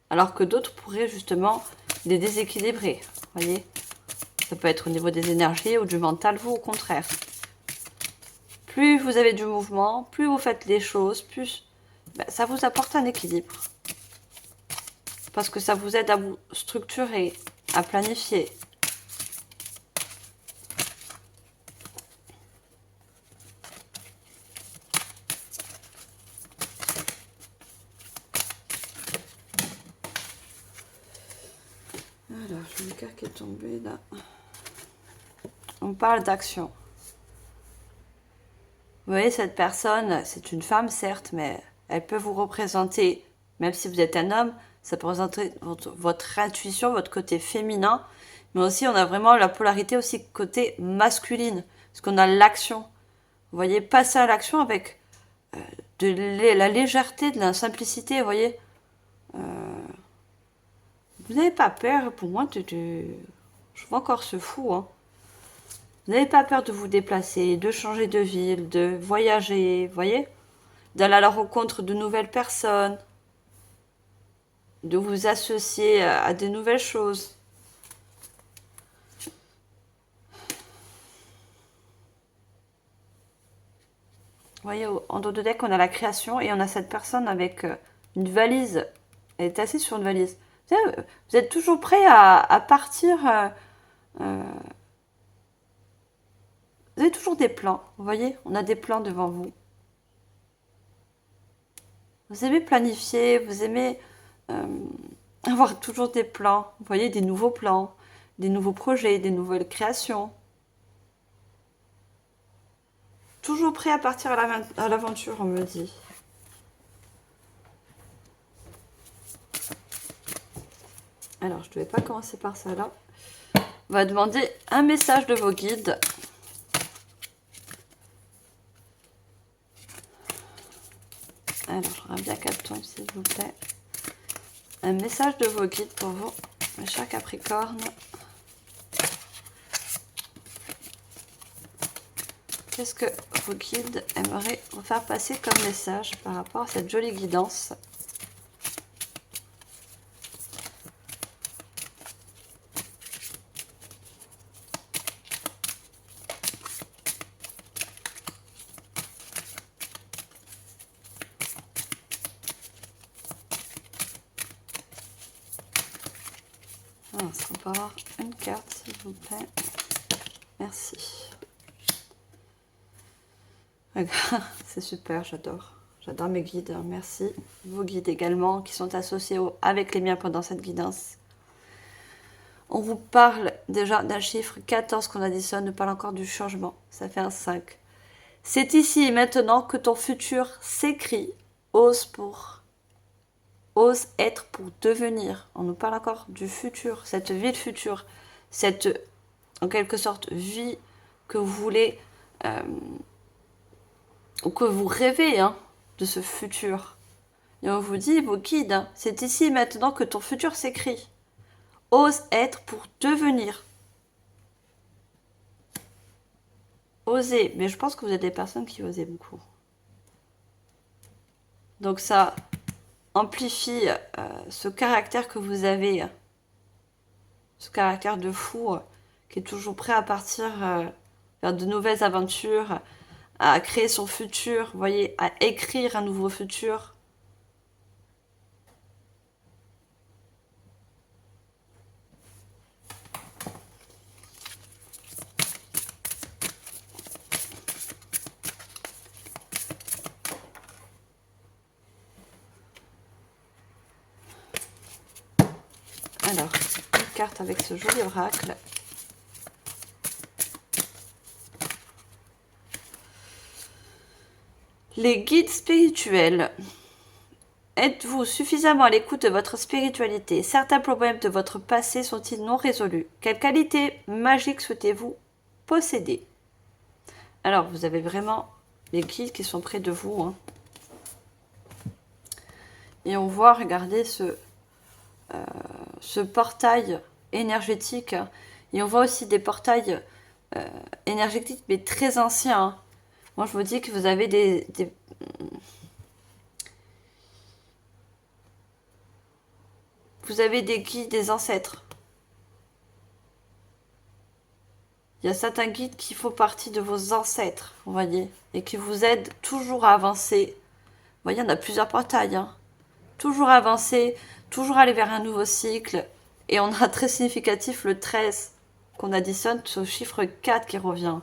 Alors que d'autres pourraient justement les déséquilibrer, voyez. Ça peut être au niveau des énergies ou du mental, vous au contraire. Plus vous avez du mouvement, plus vous faites les choses, plus ça vous apporte un équilibre. Parce que ça vous aide à vous structurer, à planifier. Alors, j'ai une carte qui est tombée là. On parle d'action. Vous voyez, cette personne, c'est une femme, certes, mais elle peut vous représenter, même si vous êtes un homme, ça peut représenter votre intuition, votre côté féminin, mais aussi on a vraiment la polarité aussi côté masculine, parce qu'on a l'action. Vous voyez, passer à l'action avec de la légèreté, de la simplicité, vous voyez. Vous n'avez pas peur, pour moi, je vois encore ce fou, hein. Vous n'avez pas peur de vous déplacer, de changer de ville, de voyager, vous voyez, d'aller à la rencontre de nouvelles personnes, de vous associer à de nouvelles choses. Vous voyez, en dos de deck, on a la création et on a cette personne avec une valise. Elle est assise sur une valise. Vous êtes toujours prêt à partir. Vous avez toujours des plans. Vous voyez, on a des plans devant vous. Vous aimez planifier, vous aimez avoir toujours des plans. Vous voyez, des nouveaux plans, des nouveaux projets, des nouvelles créations. Toujours prêt à partir à l'aventure, on me dit. Alors, je ne devais pas commencer par ça là. On va demander un message de vos guides. Alors, j'aimerais bien qu'elle tombe, s'il vous plaît. Un message de vos guides pour vous, mes chers Capricornes. Qu'est-ce que vos guides aimeraient vous faire passer comme message par rapport à cette jolie guidance ? On peut avoir une carte, s'il vous plaît. Merci. C'est super, j'adore. J'adore mes guides, merci. Vos guides également, qui sont associés avec les miens pendant cette guidance. On vous parle déjà d'un chiffre 14 qu'on additionne, on parle encore du changement. Ça fait un 5. C'est ici et maintenant que ton futur s'écrit. Ose être pour devenir. On nous parle encore du futur, cette vie de futur, cette, en quelque sorte, vie que vous voulez, ou que vous rêvez, hein, de ce futur. Et on vous dit, vos guides, hein, c'est ici et maintenant que ton futur s'écrit. Ose être pour devenir. Osez, mais je pense que vous êtes des personnes qui osent beaucoup. Donc ça amplifie ce caractère que vous avez, ce caractère de fou qui est toujours prêt à partir vers de nouvelles aventures, à créer son futur, vous voyez, à écrire un nouveau futur. Alors, une carte avec ce joli oracle. Les guides spirituels. Êtes-vous suffisamment à l'écoute de votre spiritualité? Certains problèmes de votre passé sont-ils non résolus? Quelle qualité magique souhaitez-vous posséder? Alors, vous avez vraiment les guides qui sont près de vous. Hein. Et on voit, regardez ce portail énergétique. Et on voit aussi des portails énergétiques, mais très anciens. Hein. Moi, je vous dis que vous avez vous avez des guides, des ancêtres. Il y a certains guides qui font partie de vos ancêtres, vous voyez, et qui vous aident toujours à avancer. Vous voyez, on a plusieurs portails. Hein. Toujours avancer, toujours aller vers un nouveau cycle. Et on a très significatif le 13 qu'on additionne au chiffre 4 qui revient.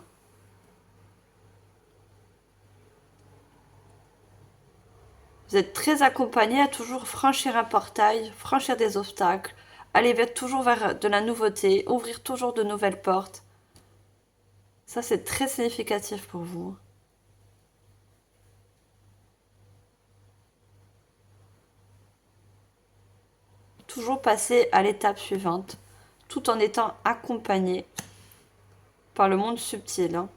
Vous êtes très accompagné à toujours franchir un portail, franchir des obstacles, aller toujours vers de la nouveauté, ouvrir toujours de nouvelles portes. Ça, c'est très significatif pour vous. Toujours passer à l'étape suivante, tout en étant accompagné par le monde subtil. Hein.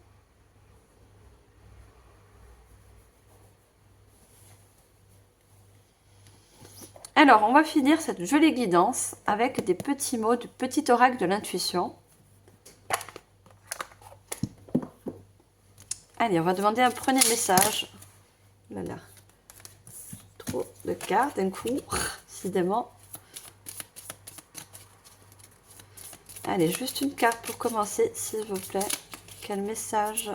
Alors, on va finir cette jolie guidance avec des petits mots du petit oracle de l'intuition. Allez, on va demander un premier message. Là, là. Trop de cartes d'un coup, décidément. Allez, juste une carte pour commencer, s'il vous plaît. Quel message?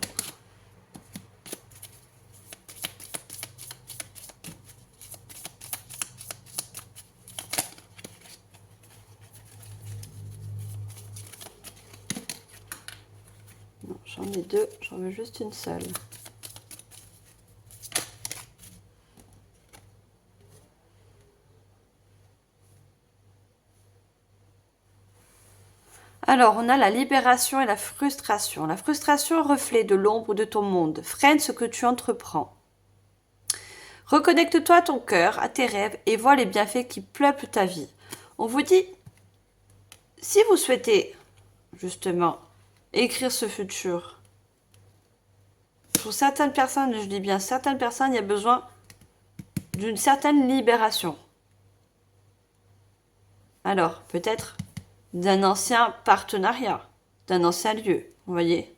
Non, j'en ai deux, j'en veux juste une seule. Alors, on a la libération et la frustration. La frustration, reflet de l'ombre de ton monde, freine ce que tu entreprends. Reconnecte-toi à ton cœur, à tes rêves et vois les bienfaits qui peuplent ta vie. On vous dit, si vous souhaitez justement écrire ce futur, pour certaines personnes, je dis bien certaines personnes, il y a besoin d'une certaine libération. Alors, peut-être d'un ancien partenariat, d'un ancien lieu, vous voyez.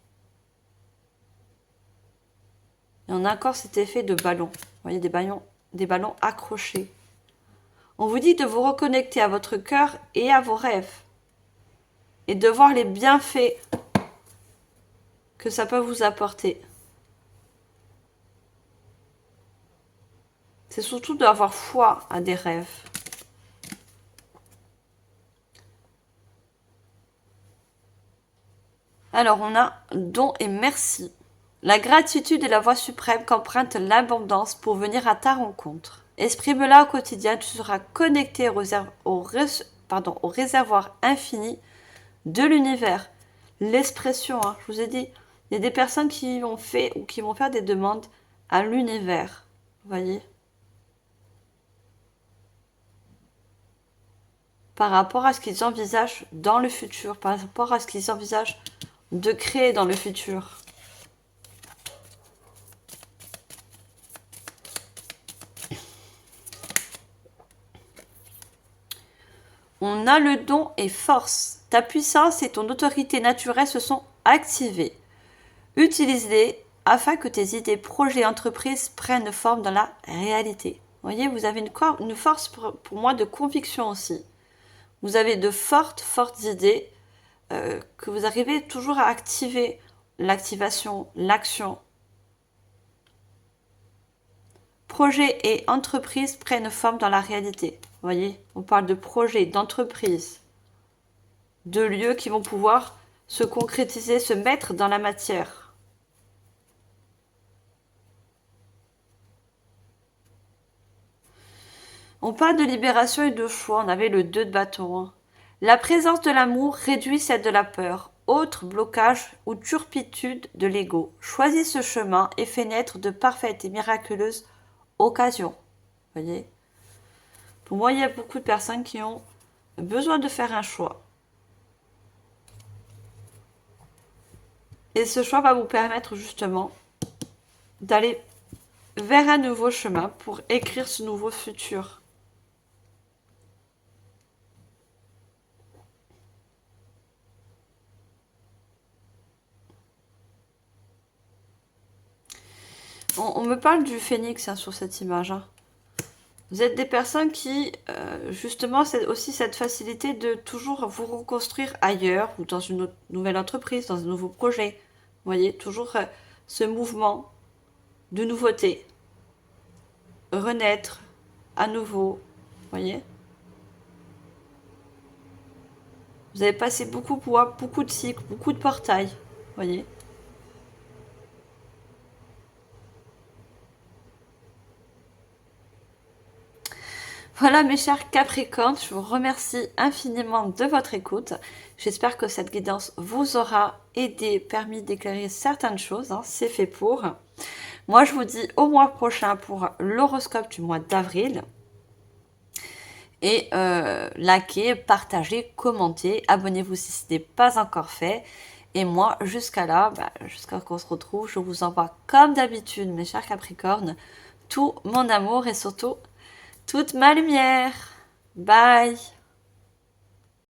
Et on a encore cet effet de ballon, vous voyez, des ballons accrochés. On vous dit de vous reconnecter à votre cœur et à vos rêves. Et de voir les bienfaits que ça peut vous apporter. C'est surtout d'avoir foi à des rêves. Alors, on a don et merci. La gratitude est la voie suprême qu'emprunte l'abondance pour venir à ta rencontre. Exprime-la au quotidien, tu seras connecté au réservoir infini de l'univers. L'expression, hein, je vous ai dit, il y a des personnes qui ont fait ou qui vont faire des demandes à l'univers. Vous voyez? Par rapport à ce qu'ils envisagent dans le futur, par rapport à ce qu'ils envisagent de créer dans le futur. On a le don et force. Ta puissance et ton autorité naturelle se sont activées. Utilise-les afin que tes idées, projets, entreprises prennent forme dans la réalité. Vous voyez, vous avez une force pour moi de conviction aussi. Vous avez de fortes idées que vous arrivez toujours à activer l'activation, l'action. Projets et entreprises prennent forme dans la réalité. Vous voyez, on parle de projets, d'entreprises, de lieux qui vont pouvoir se concrétiser, se mettre dans la matière. On parle de libération et de choix. On avait le 2 de bâton. Hein. La présence de l'amour réduit celle de la peur, autre blocage ou turpitude de l'ego. Choisis ce chemin et fais naître de parfaites et miraculeuses occasions. Vous voyez? Pour moi, il y a beaucoup de personnes qui ont besoin de faire un choix. Et ce choix va vous permettre justement d'aller vers un nouveau chemin pour écrire ce nouveau futur. On me parle du phénix hein, sur cette image. Hein. Vous êtes des personnes qui, justement, c'est aussi cette facilité de toujours vous reconstruire ailleurs ou dans une nouvelle entreprise, dans un nouveau projet. Vous voyez, toujours ce mouvement de nouveauté. Renaître à nouveau. Vous voyez? Vous avez passé beaucoup de cycles, beaucoup de portails. Vous voyez? Voilà mes chers Capricornes, je vous remercie infiniment de votre écoute. J'espère que cette guidance vous aura aidé, permis d'éclairer certaines choses. Hein, c'est fait pour. Moi, je vous dis au mois prochain pour l'horoscope du mois d'avril. Et likez, partagez, commentez, abonnez-vous si ce n'est pas encore fait. Et moi, jusqu'à là, jusqu'à ce qu'on se retrouve, je vous envoie comme d'habitude, mes chers Capricornes, tout mon amour et surtout toute ma lumière. Bye!